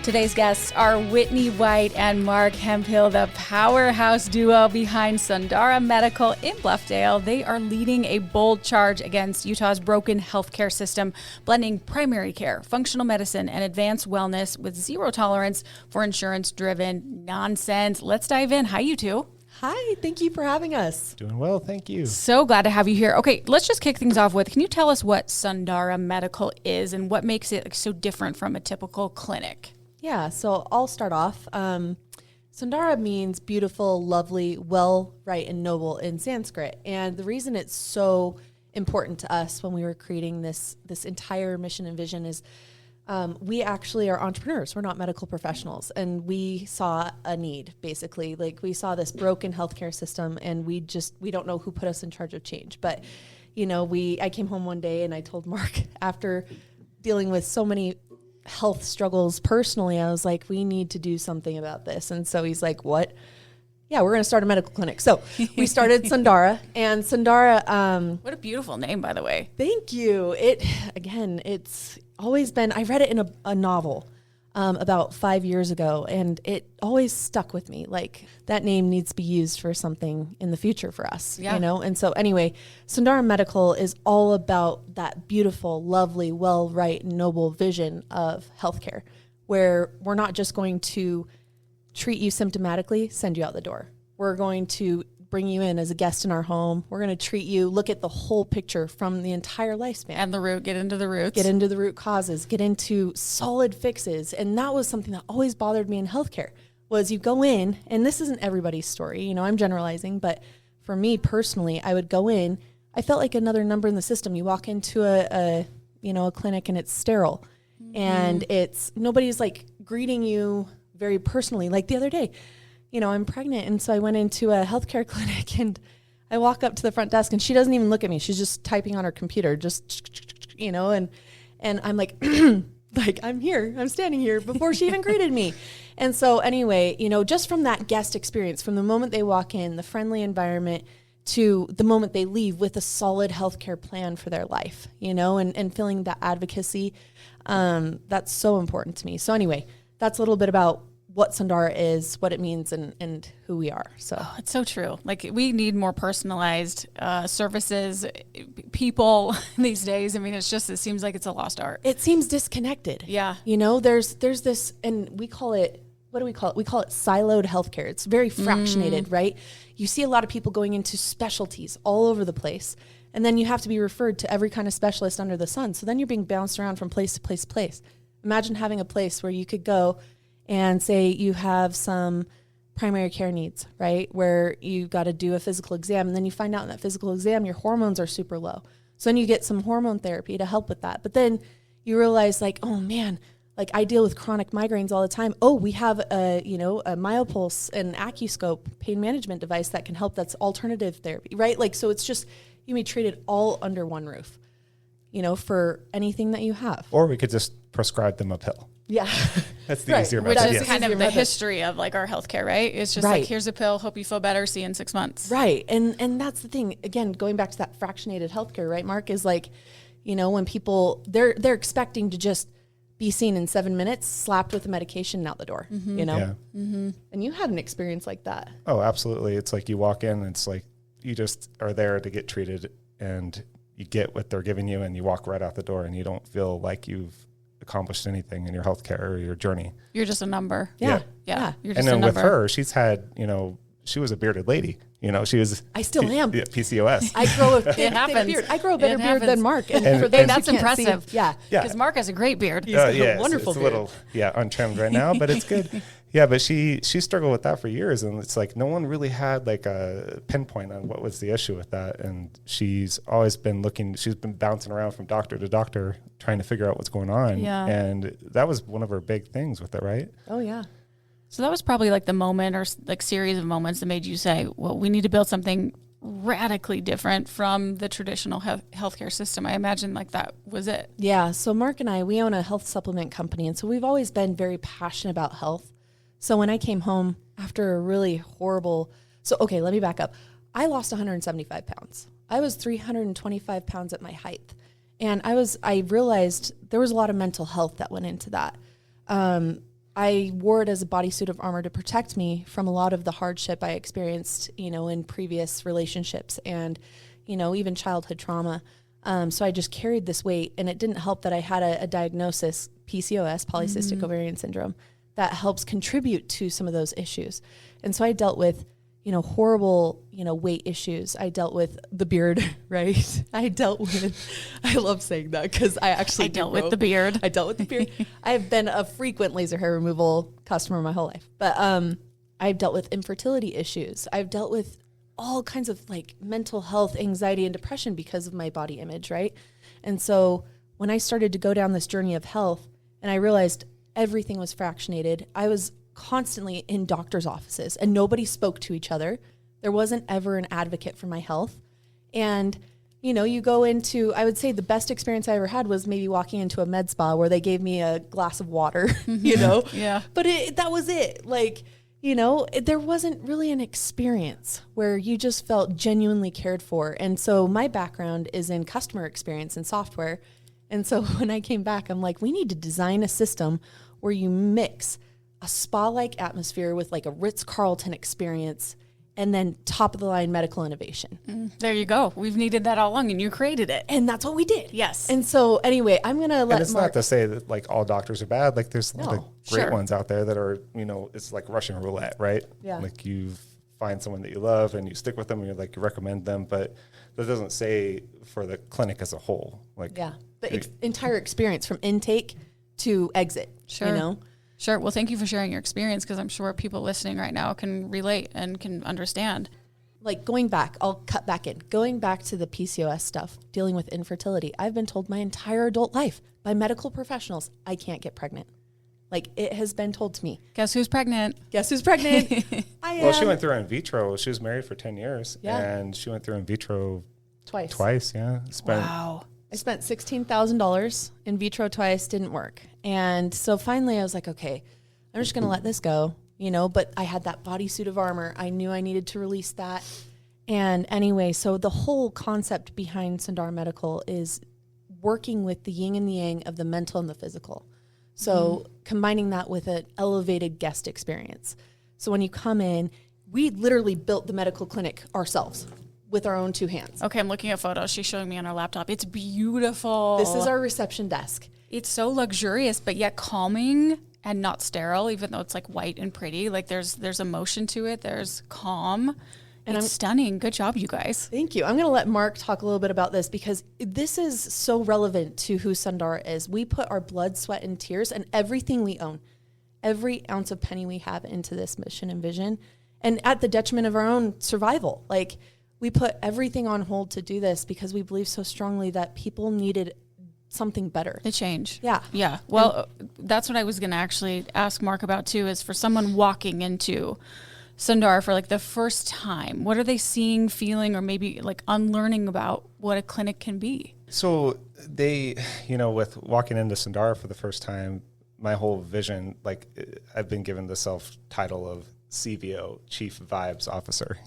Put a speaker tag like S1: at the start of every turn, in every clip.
S1: Today's guests are Whitney White and Marc Hemphill, the powerhouse duo behind SUNDARA Medical in Bluffdale. They are leading a bold charge against Utah's broken healthcare system, blending primary care, functional medicine, and advanced wellness with zero tolerance for insurance-driven nonsense. Let's dive in. Hi, you two.
S2: Hi, thank you for having us.
S3: Doing well, thank you.
S1: So glad to have you here. Okay, let's just kick things off with, can you tell us what SUNDARA Medical is and what makes it so different from a typical clinic?
S2: Yeah, so I'll start off. SUNDARA means beautiful, lovely, well, right, and noble in Sanskrit. And the reason it's so important to us when we were creating this entire mission and vision is we actually are entrepreneurs. We're not medical professionals. And we saw a need, basically. Like, we saw this broken healthcare system, and we don't know who put us in charge of change. But, you know, I came home one day and I told Marc, after dealing with so many health struggles personally, I was like, we need to do something about this. And so he's like, what? Yeah, we're going to start a medical clinic. So we started SUNDARA, and SUNDARA.
S1: What a beautiful name, by the way.
S2: Thank you. It's always been, I read it in a novel about 5 years ago, and it always stuck with me. Like, that name needs to be used for something in the future for us, you know? And so anyway, SUNDARA Medical is all about that beautiful, lovely, well, right, noble vision of healthcare, where we're not just going to treat you symptomatically, send you out the door. We're going to bring you in as a guest in our home. We're going to treat you, look at the whole picture from the entire lifespan.
S1: And the root, get into the roots.
S2: Get into the root causes, get into solid fixes. And that was something that always bothered me in healthcare, was you go in, and this isn't everybody's story, you know, I'm generalizing, but for me personally, I would go in, I felt like another number in the system. You walk into a clinic and it's sterile, and nobody's like greeting you very personally. Like the other day, you know, I'm pregnant, and so I went into a healthcare clinic, and I walk up to the front desk, and she doesn't even look at me. She's just typing on her computer, just, you know, and I'm like, like, I'm here, I'm standing here, before she even greeted me. And so anyway, you know, just from that guest experience, from the moment they walk in, the friendly environment, to the moment they leave with a solid healthcare plan for their life, you know, and feeling that advocacy, that's so important to me. So anyway, that's a little bit about what SUNDARA is, what it means, and who we are. So
S1: it's so true. Like, we need more personalized services, people these days. I mean, it seems like it's a lost art.
S2: It seems disconnected.
S1: Yeah.
S2: You know, there's this, and we call it, what do we call it? We call it siloed healthcare. It's very fractionated, right? You see a lot of people going into specialties all over the place, and then you have to be referred to every kind of specialist under the sun. So then you're being bounced around from place to place to place. Imagine having a place where you could go and say you have some primary care needs, right? Where you got to do a physical exam, and then you find out in that physical exam, your hormones are super low. So then you get some hormone therapy to help with that. But then you realize, like, oh man, like, I deal with chronic migraines all the time. Oh, we have a MyoPulse and AccuScope pain management device that can help. That's alternative therapy, right? Like, so it's just, you can be treated all under one roof, you know, for anything that you have.
S3: Or we could just prescribe them a pill.
S2: Yeah.
S3: That's the easier
S1: Which
S3: method.
S1: is kind of the history of, like, our healthcare, right? It's just like, here's a pill, hope you feel better, see you in 6 months.
S2: Right. And that's the thing, again, going back to that fractionated healthcare, right, Marc, is like, you know, when people, they're expecting to just be seen in 7 minutes, slapped with a medication and out the door, you know?
S3: Yeah.
S2: Mm-hmm. And you had an experience like that.
S3: Oh, absolutely. It's like you walk in, and it's like you just are there to get treated, and you get what they're giving you, and you walk right out the door, and you don't feel like you've accomplished anything in your healthcare or your journey.
S1: You're just a number.
S2: Yeah.
S1: You're just
S3: and then
S1: a number.
S3: with her, she's had, you know, she was a bearded lady. You know, she was.
S2: I still am.
S3: PCOS.
S2: I grow a thick
S1: happens.
S2: beard. I grow a better beard than Marc.
S1: And
S2: for those
S1: that's
S2: who can't
S1: impressive.
S2: See, yeah.
S1: Because Marc has a great beard.
S2: He's got
S3: a
S2: wonderful
S3: it's
S2: beard.
S3: a little, untrimmed right now, but it's good. Yeah, but she struggled with that for years, and it's like no one really had like a pinpoint on what was the issue with that. And she's always been she's been bouncing around from doctor to doctor trying to figure out what's going on.
S1: Yeah.
S3: And that was one of her big things with it, right?
S2: Oh, yeah.
S1: So that was probably like the moment, or like series of moments, that made you say, well, we need to build something radically different from the traditional healthcare system. I imagine like that was it.
S2: Yeah. So Marc and I, we own a health supplement company. And so we've always been very passionate about health. So when I came home after a really horrible, okay, let me back up. I lost 175 pounds. I was 325 pounds at my height. And I realized there was a lot of mental health that went into that. I wore it as a bodysuit of armor to protect me from a lot of the hardship I experienced, in previous relationships and, even childhood trauma. So I just carried this weight, and it didn't help that I had a diagnosis, PCOS, polycystic ovarian syndrome, that helps contribute to some of those issues. And so I dealt with, horrible, weight issues. I dealt with the beard, right? I love saying that because I dealt with the beard. I dealt with the beard. I've been a frequent laser hair removal customer my whole life, but I've dealt with infertility issues. I've dealt with all kinds of like mental health, anxiety, and depression because of my body image, right? And so when I started to go down this journey of health and I realized everything was fractionated, I was constantly in doctor's offices and nobody spoke to each other. There wasn't ever an advocate for my health. And, you go into, I would say the best experience I ever had was maybe walking into a med spa where they gave me a glass of water,
S1: Yeah.
S2: But that was it. Like, there wasn't really an experience where you just felt genuinely cared for. And so my background is in customer experience and software. And so when I came back, I'm like, we need to design a system where you mix a spa-like atmosphere with like a Ritz-Carlton experience and then top-of-the-line medical innovation.
S1: There you go. We've needed that all along, and you created it.
S2: And that's what we did.
S1: Yes.
S2: And so anyway, I'm going to let
S3: And it's
S2: Marc.
S3: not to say that like all doctors are bad. Like there's a lot of great
S1: Sure.
S3: ones out there that are, it's like Russian roulette, right?
S2: Yeah.
S3: Like you find someone that you love and you stick with them and you recommend them, but that doesn't say for the clinic as a whole. Like
S2: The entire experience from intake to exit,
S1: Sure. Sure. Well, thank you for sharing your experience because I'm sure people listening right now can relate and can understand.
S2: Like going back, I'll cut back in. Going back to the PCOS stuff, dealing with infertility, I've been told my entire adult life by medical professionals, I can't get pregnant. Like it has been told to me.
S1: Guess who's pregnant?
S2: Guess who's pregnant? I am.
S3: Well, she went through in vitro. She was married for 10 years
S2: Yeah.
S3: and she went through in vitro
S2: twice.
S3: Yeah.
S1: Wow.
S2: I spent $16,000 in vitro twice, didn't work. And so finally I was like, okay, I'm just going to let this go, but I had that bodysuit of armor. I knew I needed to release that. And anyway, so the whole concept behind SUNDARA Medical is working with the yin and the yang of the mental and the physical. So combining that with an elevated guest experience. So when you come in, we literally built the medical clinic ourselves with our own two hands.
S1: Okay, I'm looking at photos she's showing me on her laptop. It's beautiful.
S2: This is our reception desk. It's
S1: so luxurious, but yet calming and not sterile, even though it's like white and pretty. Like there's emotion to it. There's calm. And it's stunning. Good job, you guys.
S2: Thank you. I'm going to let Marc talk a little bit about this because this is so relevant to who SUNDARA is. We put our blood, sweat, and tears and everything we own, every ounce of penny we have into this mission and vision, and at the detriment of our own survival. Like we put everything on hold to do this because we believe so strongly that people needed something better.
S1: The change.
S2: Yeah.
S1: Yeah. Well, that's what I was going to actually ask Marc about too, is for someone walking into SUNDARA for like the first time, what are they seeing, feeling, or maybe like unlearning about what a clinic can be?
S3: So they, with walking into SUNDARA for the first time, my whole vision, like I've been given the self-title of CVO, Chief Vibes Officer,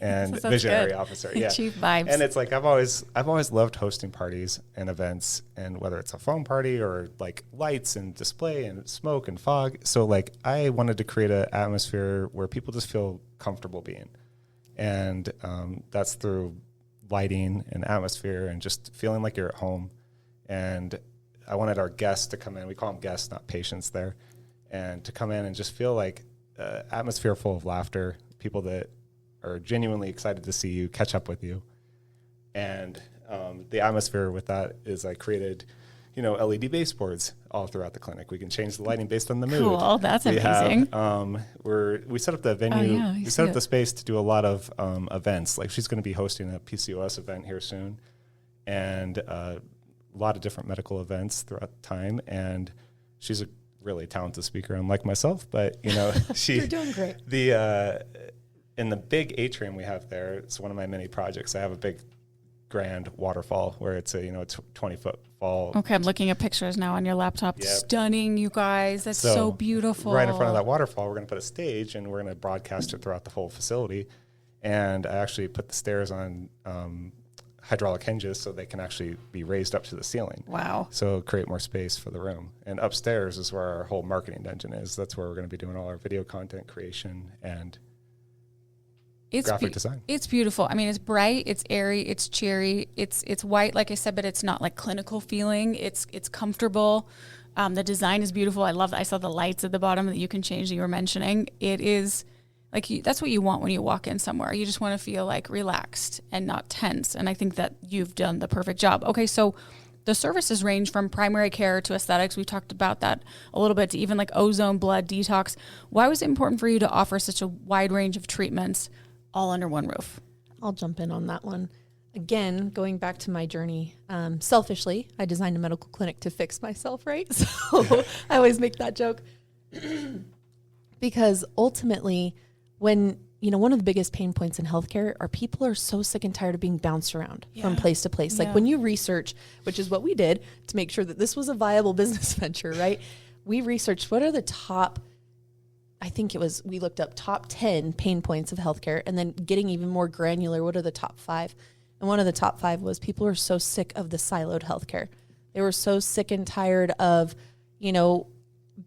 S3: and Visionary Officer. Yeah.
S1: Chief Vibes.
S3: And it's like I've always loved hosting parties and events, and whether it's a foam party or like lights and display and smoke and fog. So like I wanted to create an atmosphere where people just feel comfortable being. And that's through lighting and atmosphere and just feeling like you're at home. And I wanted our guests to come in. We call them guests, not patients there. And to come in and just feel like atmosphere full of laughter, people that are genuinely excited to see you, catch up with you. And the atmosphere with that is I created, LED baseboards all throughout the clinic. We can change the lighting based on the mood.
S1: Cool, that's amazing.
S3: We set up the venue, we set up the space to do a lot of events. Like she's going to be hosting a PCOS event here soon, and a lot of different medical events throughout the time. And she's a really talented speaker, unlike myself, but
S2: You're doing great.
S3: In the big atrium we have there, it's one of my many projects. I have a big grand waterfall where it's a 20-foot fall.
S1: Okay, I'm looking at pictures now on your laptop. Yep. Stunning, you guys. That's so beautiful.
S3: Right in front of that waterfall, we're going to put a stage and we're going to broadcast it throughout the whole facility. And I actually put the stairs on hydraulic hinges so they can actually be raised up to the ceiling.
S1: Wow.
S3: So create more space for the room. And upstairs is where our whole marketing engine is. That's where we're going to be doing all our video content creation and graphic design.
S1: It's beautiful. I mean, it's bright, it's airy, it's cheery, it's white, like I said, but it's not like clinical feeling. It's comfortable. The design is beautiful. I love that. I saw the lights at the bottom that you can change that you were mentioning. It is like, that's what you want when you walk in somewhere. You just want to feel like relaxed and not tense. And I think that you've done the perfect job. Okay, so the services range from primary care to aesthetics. We talked about that a little bit, to even like ozone, blood, detox. Why was it important for you to offer such a wide range of treatments all under one roof?
S2: I'll jump in on that one. Again, going back to my journey, selfishly, I designed a medical clinic to fix myself, right? So I always make that joke because ultimately, when, one of the biggest pain points in healthcare are people are so sick and tired of being bounced around from place to place. Like when you research, which is what we did to make sure that this was a viable business venture, right? We researched what are the top, we looked up top 10 pain points of healthcare, and then getting even more granular, what are the top 5? And one of the top 5 was people are so sick of the siloed healthcare. They were so sick and tired of,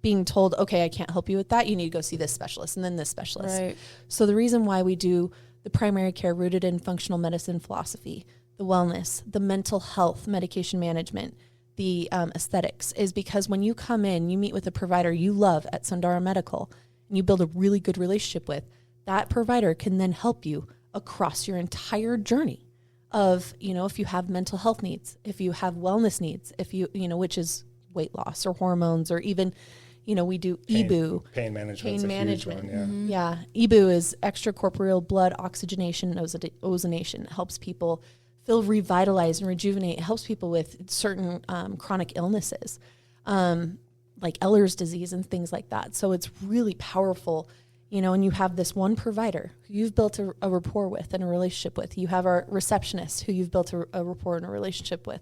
S2: being told, okay, I can't help you with that. You need to go see this specialist and then this specialist.
S1: Right.
S2: So the reason why we do the primary care rooted in functional medicine philosophy, the wellness, the mental health, medication management, the aesthetics, is because when you come in, you meet with a provider you love at SUNDARA Medical, and you build a really good relationship with, that provider can then help you across your entire journey of, if you have mental health needs, if you have wellness needs, if you, which is weight loss or hormones, or even, we do EBU.
S3: Pain management. Huge one, yeah.
S2: Mm-hmm. Yeah. EBU is extracorporeal blood oxygenation and ozonation. It helps people feel revitalized and rejuvenate. It helps people with certain chronic illnesses, like Eller's disease and things like that. So it's really powerful, and you have this one provider who you've built a rapport with and a relationship with. You have our receptionist who you've built a rapport and a relationship with.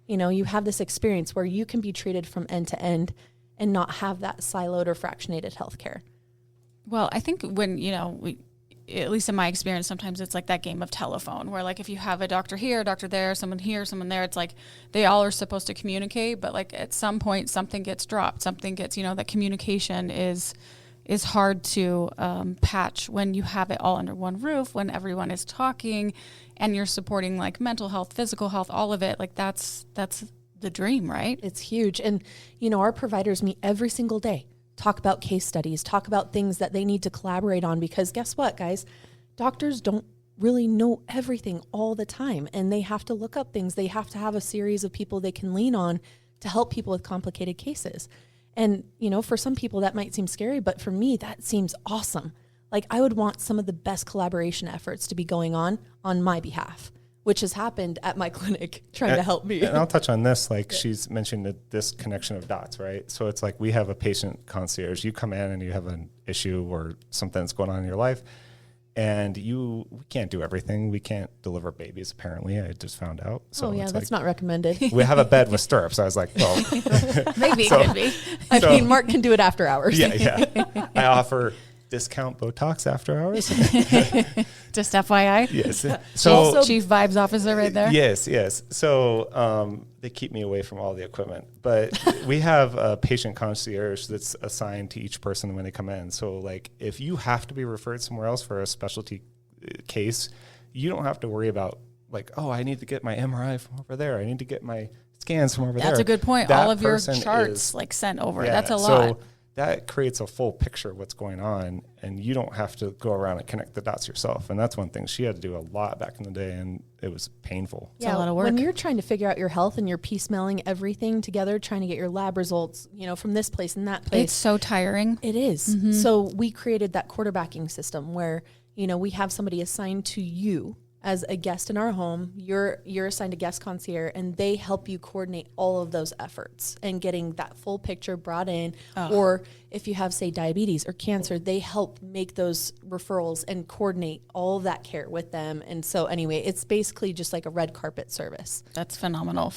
S2: You have this experience where you can be treated from end to end and not have that siloed or fractionated healthcare.
S1: Well, I think when, at least in my experience, sometimes it's like that game of telephone where, like, if you have a doctor here, a doctor there, someone here, someone there, it's like they all are supposed to communicate, but like at some point something gets dropped, something gets, that communication is hard to patch when you have it all under one roof, when everyone is talking and you're supporting like mental health, physical health, all of it. Like that's the dream, right?
S2: It's huge. And, our providers meet every single day, talk about case studies, talk about things that they need to collaborate on, because guess what, guys? Doctors don't really know everything all the time, and they have to look up things. They have to have a series of people they can lean on to help people with complicated cases. And, for some people that might seem scary, but for me, that seems awesome. Like I would want some of the best collaboration efforts to be going on my behalf, which has happened at my clinic trying to help me.
S3: And I'll touch on this, like she's mentioned this connection of dots, right? So it's like we have a patient concierge. You come in and you have an issue or something that's going on in your life, and we can't do everything. We can't deliver babies, apparently. I just found out. So
S2: that's not recommended.
S3: We have a bed with stirrups. I was like, well.
S1: Maybe it could be.
S2: I mean, Marc can do it after hours.
S3: Yeah. I offer discount Botox after hours.
S1: Just FYI.
S3: Yes.
S1: So Chief Vibes Officer right there.
S3: Yes. So they keep me away from all the equipment, but we have a patient concierge that's assigned to each person when they come in. So like if you have to be referred somewhere else for a specialty case, you don't have to worry about like, oh, I need to get my MRI from over there. I need to get my scans from over there.
S1: That's a good point. All of your charts sent over. That's a lot.
S3: So that creates a full picture of what's going on, and you don't have to go around and connect the dots yourself. And that's one thing she had to do a lot back in the day, and it was painful.
S2: Yeah,
S1: it's a lot of work.
S2: When you're trying to figure out your health and you're piecemealing everything together, trying to get your lab results, from this place and that place.
S1: It's so tiring.
S2: It is. Mm-hmm. So we created that quarterbacking system where, we have somebody assigned to you as a guest in our home. You're assigned a guest concierge, and they help you coordinate all of those efforts and getting that full picture brought in. Or if you have, say, diabetes or cancer, they help make those referrals and coordinate all of that care with them. And so anyway, it's basically just like a red carpet service.
S1: That's phenomenal.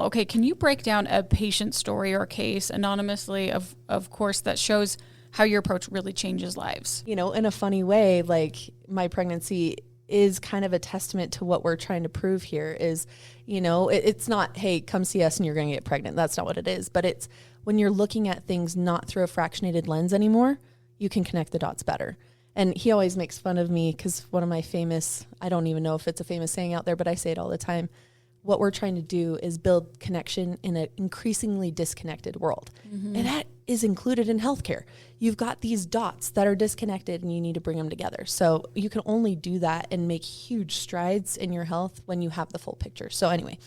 S1: Okay, can you break down a patient story or case anonymously, of course, that shows how your approach really changes lives?
S2: In a funny way, like my pregnancy, is kind of a testament to what we're trying to prove here is, it's not, hey, come see us and you're going to get pregnant. That's not what it is. But it's when you're looking at things not through a fractionated lens anymore, you can connect the dots better. And he always makes fun of me because one of my famous, I don't even know if it's a famous saying out there, but I say it all the time. What we're trying to do is build connection in an increasingly disconnected world. Mm-hmm. And that is included in healthcare. You've got these dots that are disconnected and you need to bring them together. So you can only do that and make huge strides in your health when you have the full picture. So anyway,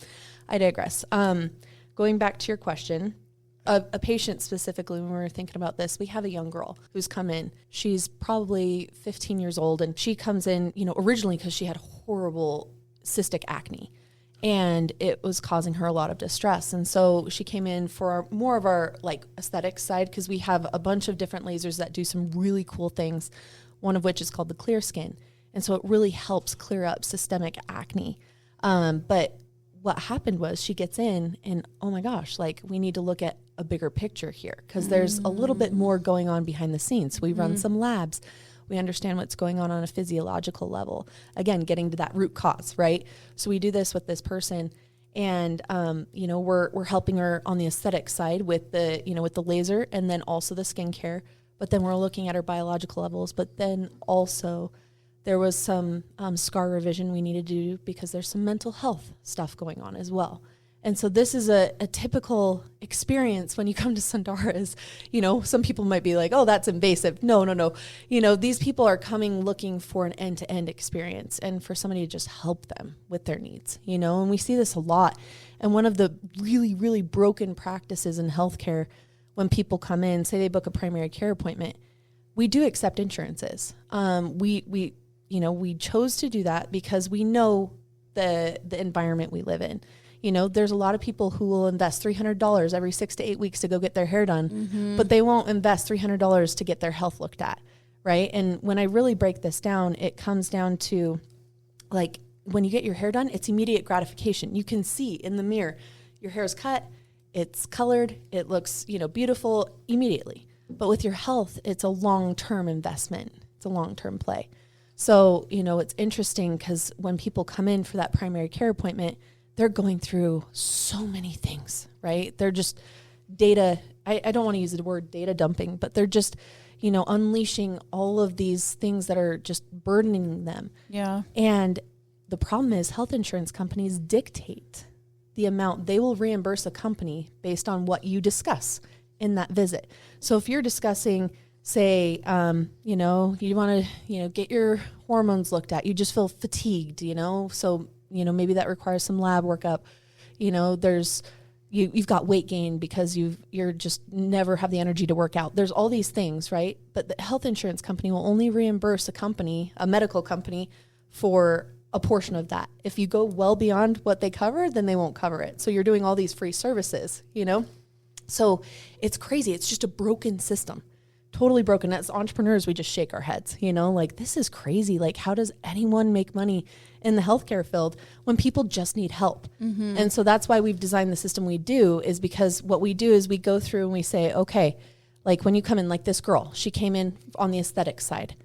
S2: I digress. Going back to your question, a patient specifically, when we were thinking about this, we have a young girl who's come in. She's probably 15 years old, and she comes in, originally because she had horrible cystic acne. And it was causing her a lot of distress. And so she came in for more of our aesthetic side, because we have a bunch of different lasers that do some really cool things, one of which is called the clear skin. And so it really helps clear up systemic acne. But what happened was she gets in and, oh my gosh, we need to look at a bigger picture here, because there's a little bit more going on behind the scenes. We run some labs. We understand what's going on a physiological level. Again, getting to that root cause, right? So we do this with this person, and we're helping her on the aesthetic side with the laser, and then also the skincare. But then we're looking at her biological levels. But then also there was some scar revision we needed to do, because there's some mental health stuff going on as well. And so this is a typical experience when you come to SUNDARA is, some people might be like, oh, that's invasive. No. These people are coming looking for an end-to-end experience and for somebody to just help them with their needs, and we see this a lot. And one of the really, really broken practices in healthcare, when people come in, say they book a primary care appointment, we do accept insurances. We chose to do that because we know the environment we live in. There's a lot of people who will invest $300 every 6 to 8 weeks to go get their hair done, but they won't invest $300 to get their health looked at, right? And when I really break this down, it comes down to when you get your hair done, it's immediate gratification. You can see in the mirror, your hair is cut, it's colored, it looks, beautiful immediately. But with your health, it's a long-term investment. It's a long-term play. So, it's interesting because when people come in for that primary care appointment, they're going through so many things, right? They're just data. I don't want to use the word data dumping, but they're just, unleashing all of these things that are just burdening them. Yeah. And the problem is health insurance companies dictate the amount they will reimburse a company based on what you discuss in that visit. So if you're discussing, say, you want to, get your hormones looked at, you just feel fatigued, so maybe that requires some lab workup. You've got weight gain because you're just never have the energy to work out. There's all these things, right? But the health insurance company will only reimburse a medical company, for a portion of that. If you go well beyond what they cover, then they won't cover it. So you're doing all these free services, So it's crazy. It's just a broken system. Totally broken. As entrepreneurs, we just shake our heads, this is crazy. How does anyone make money in the healthcare field when people just need help? Mm-hmm. And so that's why we've designed the system we do, is because what we do is we go through and we say, okay, when you come in, this girl, she came in on the aesthetic side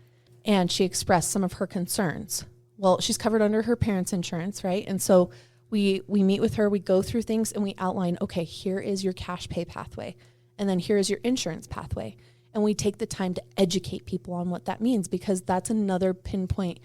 S2: and she expressed some of her concerns. Well, she's covered under her parents' insurance, right? And so we meet with her, we go through things and we outline, okay, here is your cash pay pathway. And then here is your insurance pathway. And we take the time to educate people on what that means, because that's another pinpoint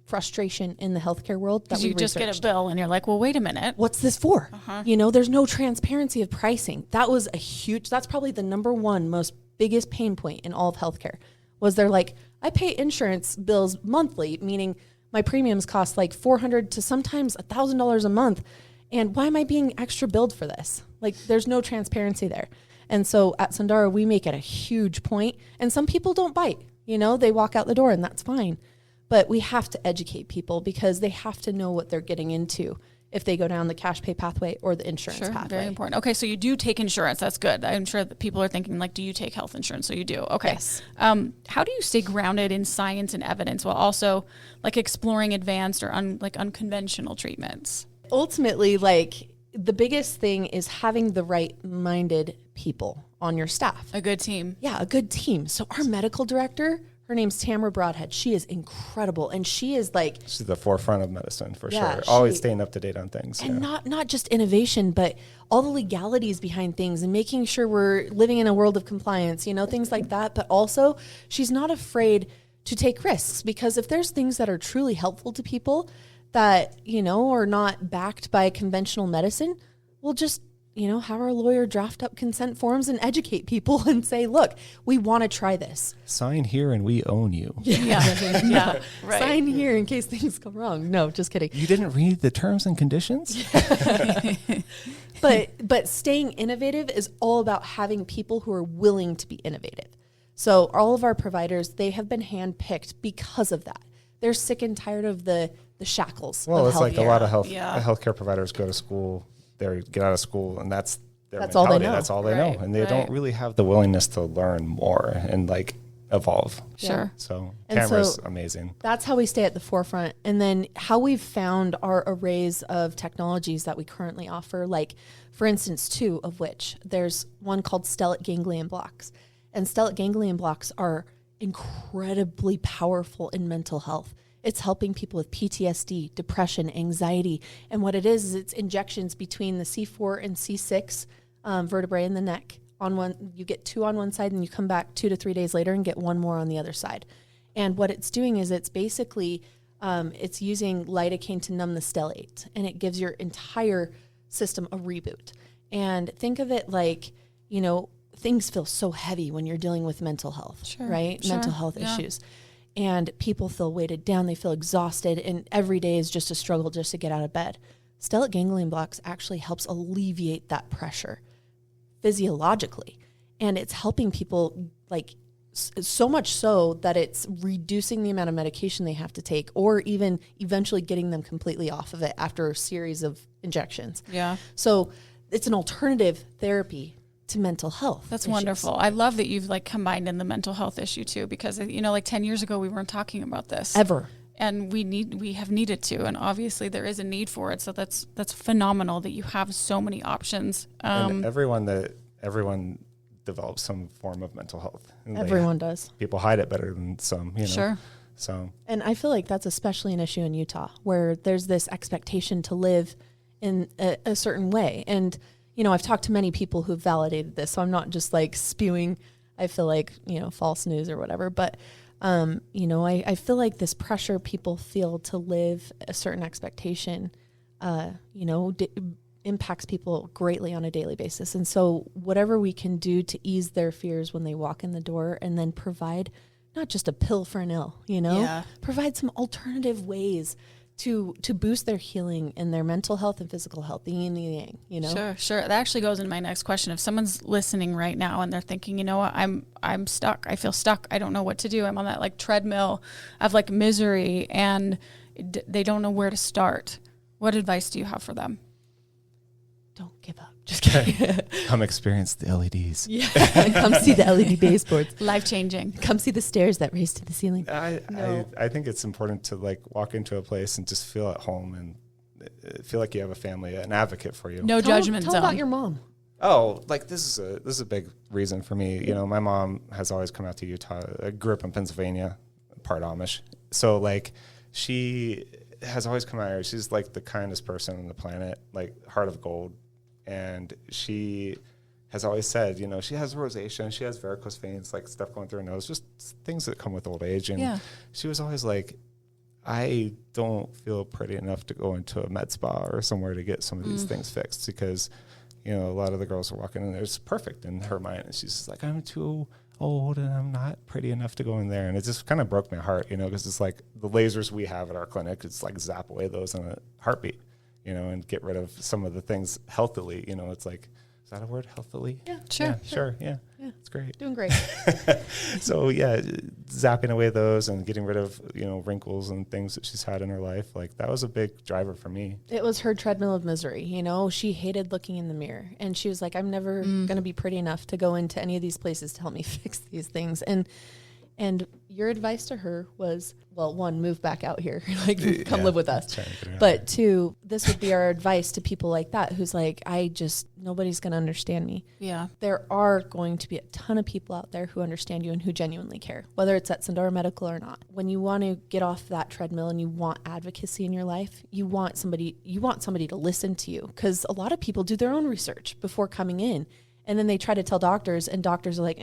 S2: frustration in the healthcare world. That you just get a bill and you're like, well, wait a minute. What's this for? Uh-huh. There's no transparency of pricing. That's probably the number one most biggest pain point in all of healthcare, was they're like, I pay insurance bills monthly, meaning my premiums cost $400 to sometimes $1,000 a month. And why am I being extra billed for this? There's no transparency there. And so at SUNDARA, we make it a huge point. And some people don't bite, they walk out the door and that's fine. But we have to educate people, because they have to know what they're getting into if they go down the cash pay pathway or the insurance pathway. Very important. Okay, so you do take insurance. That's good. I'm sure that people are thinking, do you take health insurance? So you do. Okay. Yes. How do you stay grounded in science and evidence while also exploring advanced or unconventional treatments? Ultimately, the biggest thing is having the right-minded people on your staff. A good team. Yeah, a good team. So our medical director, Her name's Tamara Broadhead. She is incredible. And she is like...
S3: She's the forefront of medicine for
S2: Yeah,
S3: sure. Always staying up to date on things.
S2: And not just innovation, but all the legalities behind things and making sure we're living in a world of compliance, you know, things like that. But also, she's not afraid to take risks, because if there's things that are truly helpful to people that, you know, are not backed by conventional medicine, we'll just, you know, have our lawyer draft up consent forms and educate people and say, look, we want to try this.
S3: Sign here and we own you.
S2: Yeah. Right. Sign here in case things go wrong. No, just kidding.
S3: You didn't read the terms and conditions?
S2: But staying innovative is all about having people who are willing to be innovative. So all of our providers, they have been handpicked because of that. They're sick and tired of the shackles.
S3: Well,
S2: of
S3: it's like a lot of
S1: Yeah.
S3: healthcare providers go to school, they get out of school, and that's their
S2: That's all they
S3: mentality.
S2: know.
S3: That's all they know. And they don't really have the willingness to learn more and like evolve.
S1: Sure.
S3: So
S2: And
S3: Tamara's
S2: so
S3: amazing.
S2: That's how we stay at the forefront. And then how we've found our arrays of technologies that we currently offer, like, for instance, two of which, there's one called stellate ganglion blocks. And stellate ganglion blocks are incredibly powerful in mental health. It's helping people with PTSD, depression, anxiety. And what it is it's injections between the C4 and C6 vertebrae in the neck. On one, you get two on one side and you come back 2 to 3 days later and get one more on the other side. And what it's doing is it's basically, it's using lidocaine to numb the stellate, and it gives your entire system a reboot. And think of it like, you know, things feel so heavy when you're dealing with mental health, right?
S1: Sure.
S2: Mental health issues. And people feel weighted down, they feel exhausted, and every day is just a struggle just to get out of bed. Stellate ganglion blocks actually helps alleviate that pressure physiologically. And it's helping people, like, so much so that it's reducing the amount of medication they have to take, or even eventually getting them completely off of it after a series of injections.
S1: Yeah.
S2: So it's an alternative therapy to mental health.
S1: That's
S2: issues.
S1: wonderful. I love that you've like combined in the mental health issue too, because, you know, like 10 years ago, we weren't talking about this
S2: Ever.
S1: and we have needed to, and obviously there is a need for it. So that's phenomenal that you have so many options.
S3: And everyone develops some form of mental health. And
S2: Everyone does.
S3: People hide it better than some, you know.
S1: Sure.
S3: So,
S2: And I feel like that's especially an issue in Utah, where there's this expectation to live in a certain way. And, you know, I've talked to many people who've validated this, so I'm not just like spewing, I feel like, you know, false news or whatever. But, you know, I feel like this pressure people feel to live a certain expectation, you know, impacts people greatly on a daily basis. And so whatever we can do to ease their fears when they walk in the door, and then provide not just a pill for an ill, you know, provide some alternative ways to boost their healing and their mental health and physical health, the yin and the yang, you know?
S1: Sure. That actually goes into my next question. If someone's listening right now and they're thinking, you know what, I'm stuck. I feel stuck. I don't know what to do. I'm on that like treadmill of like misery, and they don't know where to start. What advice do you have for them?
S2: Don't give up. Just kidding.
S3: come experience the LEDs.
S2: Yeah. Come see the LED baseboards.
S1: Life-changing.
S2: Come see the stairs that raise to the ceiling.
S3: I think it's important to like walk into a place and just feel at home and feel like you have a family, an advocate for you.
S1: No judgment zone.
S2: Tell about your mom.
S3: Oh, like this is a big reason for me. You know, my mom has always come out to Utah. I grew up in Pennsylvania, part Amish. So like she has always come out here. She's like the kindest person on the planet, like heart of gold. And she has always said, you know, she has rosacea, she has varicose veins, like stuff going through her nose, just things that come with old age. And she was always like, I don't feel pretty enough to go into a med spa or somewhere to get some of these things fixed, because, you know, a lot of the girls are walking in there, it's perfect in her mind. And she's just like, I'm too old and I'm not pretty enough to go in there. And it just kind of broke my heart, you know, because it's like the lasers we have at our clinic, it's like zap away those in a heartbeat. You know, and get rid of some of the things healthily. You know, it's like, is that a word, healthily?
S2: Yeah.
S3: Sure. Yeah. It's great.
S2: Doing great.
S3: So, yeah, zapping away those and getting rid of, you know, wrinkles and things that she's had in her life. Like, that was a big driver for me.
S2: It was her treadmill of misery. You know, she hated looking in the mirror. And she was like, I'm never going to be pretty enough to go into any of these places to help me fix these things. And And your advice to her was, well, one, move back out here, like come live with us. But two, this would be our advice to people like that, who's like, nobody's going to understand me.
S1: Yeah.
S2: There are going to be a ton of people out there who understand you and who genuinely care, whether it's at SUNDARA Medical or not. When you want to get off that treadmill and you want advocacy in your life, you want somebody to listen to you, because a lot of people do their own research before coming in. And then they try to tell doctors, and doctors are like,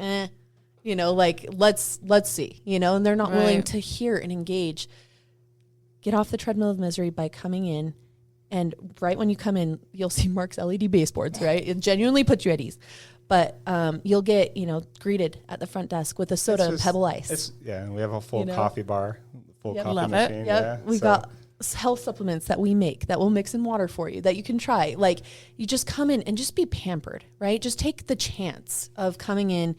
S2: like, let's see, and they're not willing to hear and engage. Get off the treadmill of misery by coming in. And right when you come in, you'll see Marc's LED baseboards, right? It genuinely puts you at ease. But you'll get, greeted at the front desk with a soda and Pebble Ice.
S3: And we have a full coffee bar, full coffee
S1: Love
S3: machine.
S1: it.
S3: Yeah,
S2: we've got health supplements that we make that will mix in water for you that you can try. Like, you just come in and just be pampered, right? Just take the chance of coming in,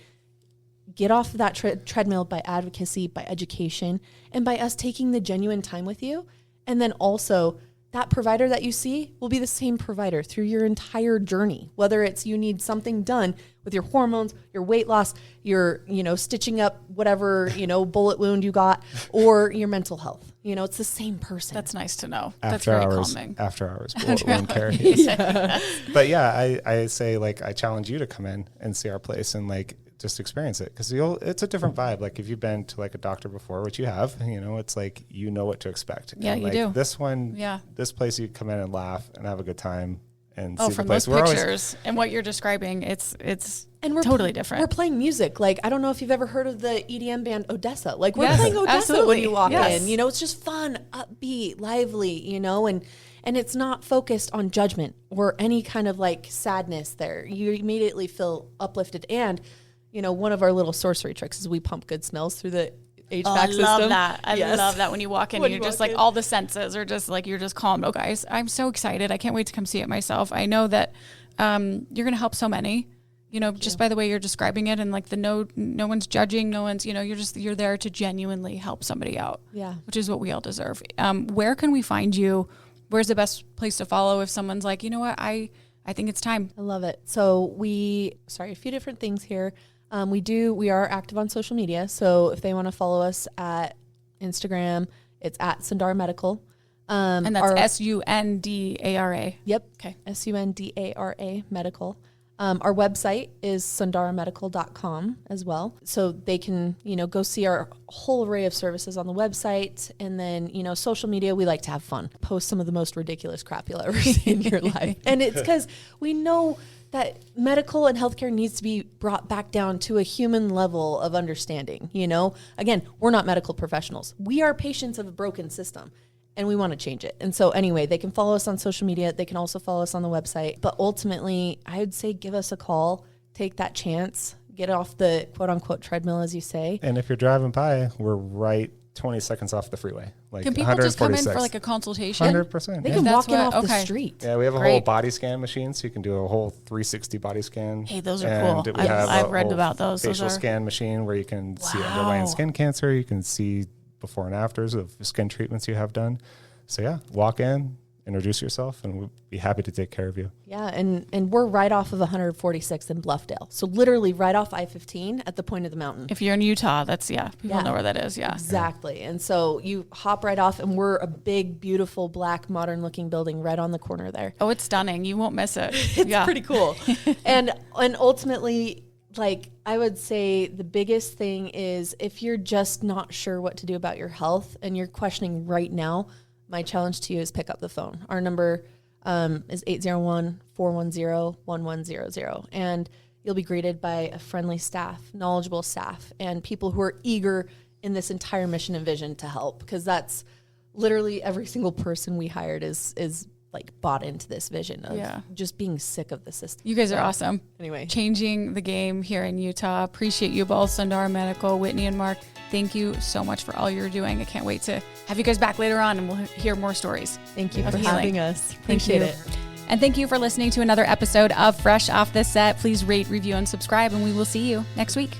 S2: get off of that treadmill by advocacy, by education, and by us taking the genuine time with you. And then also, that provider that you see will be the same provider through your entire journey, whether it's you need something done with your hormones, your weight loss, your, stitching up whatever, bullet wound you got, or your mental health. It's the same person.
S1: That's nice to know.
S3: After
S1: That's very
S3: hours,
S1: calming.
S3: After hours bullet wound care. Yeah. But yeah, I say, like, I challenge you to come in and see our place and, like, just experience it, because it's a different vibe. Like, if you've been to, like, a doctor before, which you have, it's like, what to expect.
S1: Yeah,
S3: and,
S1: you
S3: like,
S1: do.
S3: This place, you come in and laugh and have a good time and see
S1: from
S3: the place.
S1: those pictures and what you're describing, it's
S2: and we're
S1: totally different.
S2: We're playing music. Like, I don't know if you've ever heard of the EDM band Odessa. Like, we're playing Odessa
S1: absolutely.
S2: when you walk
S1: Yes.
S2: in. It's just fun, upbeat, lively, and it's not focused on judgment or any kind of, like, sadness there. You immediately feel uplifted. And, one of our little sorcery tricks is we pump good smells through the HVAC system.
S1: I love that. I love that when you walk in and you're just like,
S2: in.
S1: all the senses are just like, you're just calm. Oh, guys, I'm so excited. I can't wait to come see it myself. I know that you're going to help so many, just by the way you're describing it, and, like, the no one's judging, no one's, you're there to genuinely help somebody out.
S2: Yeah.
S1: Which is what we all deserve. Where can we find you? Where's the best place to follow if someone's like, you know what, I think it's time.
S2: I love it. So a few different things here. We are active on social media. So if they want to follow us at Instagram, it's at SUNDARA Medical.
S1: And that's SUNDARA.
S2: Yep.
S1: Okay.
S2: SUNDARA Medical. Our website is sundaramedical.com as well. So they can, go see our whole array of services on the website. And then, social media, we like to have fun. Post some of the most ridiculous crap you'll ever see in your life. And it's because we know that medical and healthcare needs to be brought back down to a human level of understanding. Again, we're not medical professionals. We are patients of a broken system, and we want to change it. And so anyway, they can follow us on social media. They can also follow us on the website. But ultimately, I would say give us a call, take that chance, get off the quote unquote treadmill, as you say.
S3: And if you're driving by, we're right 20 seconds off the freeway. Like,
S1: can people just come in for, like, a consultation?
S3: 100%.
S2: They can walk in off the street.
S3: Yeah, we have a
S1: Great.
S3: whole body scan machine, so you can do a whole 360 body scan.
S1: Hey, those are cool. I've read about those.
S3: Facial scan machine where you can see underlying skin cancer. You can see before and afters of skin treatments you have done. So yeah, walk in, introduce yourself, and we'll be happy to take care of you.
S2: Yeah, and we're right off of 146th in Bluffdale. So literally right off I-15 at the point of the mountain.
S1: If you're in Utah, that's, people know where that is,
S2: Exactly. And so you hop right off, and we're a big, beautiful, black, modern-looking building right on the corner there.
S1: Oh, it's stunning. You won't miss it.
S2: It's pretty cool. and ultimately, like, I would say the biggest thing is if you're just not sure what to do about your health and you're questioning right now, my challenge to you is pick up the phone. Our number is 801-410-1100. And you'll be greeted by a friendly staff, knowledgeable staff, and people who are eager in this entire mission and vision to help. Because that's literally every single person we hired is like bought into this vision of just being sick of the system.
S1: You guys are awesome.
S2: Anyway.
S1: Changing the game here in Utah. Appreciate you both, SUNDARA Medical, Whitney and Marc. Thank you so much for all you're doing. I can't wait to have you guys back later on, and we'll hear more stories.
S2: Thank you for having us. Appreciate it.
S1: And thank you for listening to another episode of Fresh Off the Set. Please rate, review, and subscribe, and we will see you next week.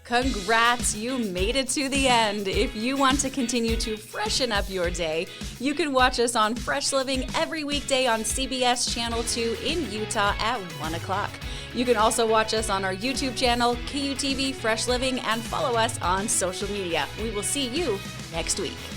S1: Congrats, you made it to the end. If you want to continue to freshen up your day, you can watch us on Fresh Living every weekday on CBS Channel 2 in Utah at 1 o'clock. You can also watch us on our YouTube channel, KUTV Fresh Living, and follow us on social media. We will see you next week.